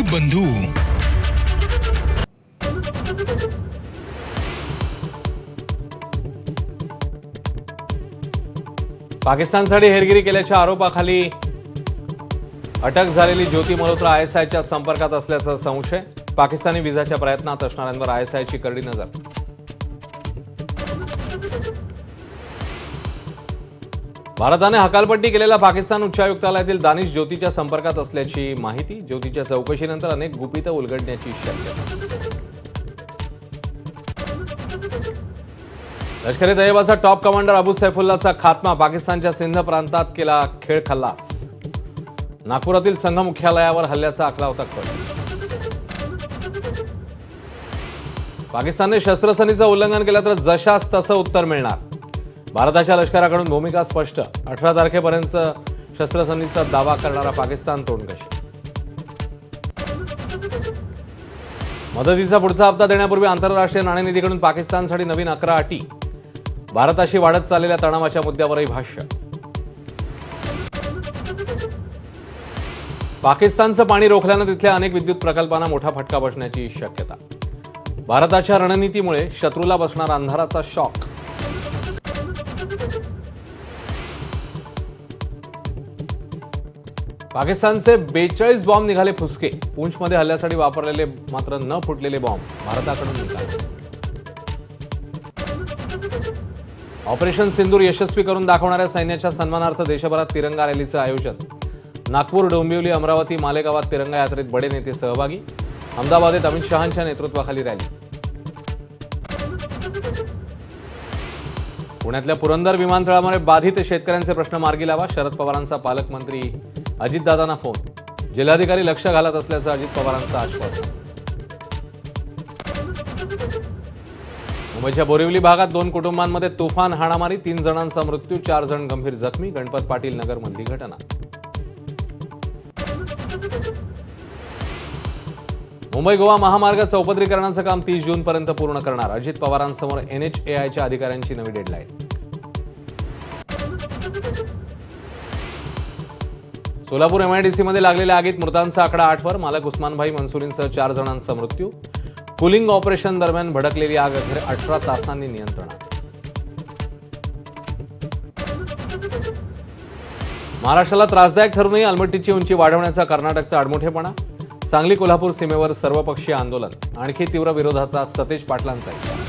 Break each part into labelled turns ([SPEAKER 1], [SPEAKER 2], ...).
[SPEAKER 1] बंधू
[SPEAKER 2] पाकिस्तानसाठी हेरगिरी केल्याच्या आरोपाखाली अटक झालेली ज्योती मल्होत्रा आयएसआयच्या संपर्कात असल्याचा संशय. पाकिस्तानी व्हिसाच्या प्रयत्नात असणाऱ्यांवर आयएसआयची करडी नजर. भारताने हकालपट्टी केलेल्या पाकिस्तान उच्चायुक्तालयातील दानिश ज्योतीच्या संपर्कात असल्याची माहिती. ज्योतीच्या चौकशीनंतर अनेक गुपितं उलगडण्याची शक्यता. लष्कर-ए तैयबाचा टॉप कमांडर अबू सैफुल्लाचा खात्मा. पाकिस्तानच्या सिंध प्रांतात केला खेळ खल्लास. नागपुरातील संघ मुख्यालयावर हल्ल्याचा आखला होता कट. पाकिस्तानने शस्त्रसंधीचं उल्लंघन केलं तर जशास तसं उत्तर मिळणार. भारताच्या लष्कराकडून भूमिका स्पष्ट. 18 तारखेपर्यंत शस्त्रसंधीचा दावा करणारा पाकिस्तान तोंडकशी. मदतीचा पुढचा हप्ता देण्यापूर्वी आंतरराष्ट्रीय नाणेनिधीकडून पाकिस्तानसाठी नवीन 11 अटी. भारताशी वाढत चाललेल्या तणावाच्या मुद्द्यावरही भाष्य. पाकिस्तानचं पाणी रोखल्यानं तिथल्या अनेक विद्युत प्रकल्पांना मोठा फटका बसण्याची शक्यता. भारताच्या रणनीतीमुळे शत्रूला बसणारा अंधाराचा शॉक. पाकिस्तानचे 42 बॉम्ब निघाले फुसके. पूंछमध्ये हल्ल्यासाठी वापरलेले मात्र न फुटलेले बॉम्ब भारताकडून निघाले. ऑपरेशन सिंदूर यशस्वी करून दाखवणाऱ्या सैन्याच्या सन्मानार्थ देशभरात तिरंगा रॅलीचं आयोजन. नागपूर, डोंबिवली, अमरावती, मालेगावात तिरंगा यात्रेत बडे नेते सहभागी. अहमदाबादेत अमित शहांच्या नेतृत्वाखाली रॅली. पुण्यातल्या पुरंदर विमानतळामुळे बाधित शेतकऱ्यांचे प्रश्न मार्गी लावा. शरद पवारांचा पालकमंत्री अजितदादांना फोन. जिल्हाधिकारी लक्ष घालत असल्याचं अजित पवारांचं आश्वासन. मुंबईच्या बोरिवली भागात 2 कुटुंबांमध्ये तुफान हाणामारी. 3 जणांचा मृत्यू, 4 जण गंभीर जखमी. गणपत पाटील नगरमधली घटना. मुंबई गोवा महामार्ग चौपदरीकरणाचं काम 30 जूनपर्यंत पूर्ण करणार. अजित पवारांसमोर NHAIच्या अधिकाऱ्यांची नवी डेडलाईन. सोलापूर MIDC मध्ये लागलेल्या आगीत मृतांचा आकडा 8 वर. मालक उस्मानभाई मनसुरींसह 4 जणांचा मृत्यू. कुलिंग ऑपरेशन दरम्यान भडकलेली आग अखेर 18 तासांनी नियंत्रणात. महाराष्ट्राला त्रासदायक ठरूनही अलमट्टीची उंची वाढवण्याचा कर्नाटकचा आडमुठेपणा. सांगली कोल्हापूर सीमेवर सर्वपक्षीय आंदोलन. आणखी तीव्र विरोधाचा सतेज पाटलांचा इशारा.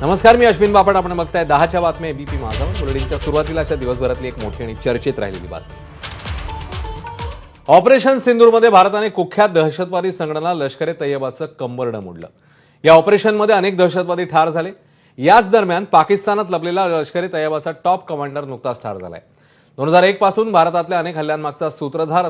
[SPEAKER 2] नमस्कार, मी अश्विन बापट. आपण बघताय 10च्या बातम्या एबीपी माझा. बुलेटिनच्या सुरुवातीलाच्या दिवसभरातली एक मोठी आणि चर्चेत राहिलेली बातमी. ऑपरेशन सिंदूरमध्ये भारताने कुख्यात दहशतवादी संघटना लष्कर-ए तैयबाचं कंबरडं मोडलं. या ऑपरेशनमध्ये अनेक दहशतवादी ठार झाले. याच दरम्यान पाकिस्तानात लपलेला लष्कर-ए तैयबाचा टॉप कमांडर नुकताच ठार झालाय. 2001 पासून भारतातल्या अनेक हल्ल्यांमागचा सूत्रधार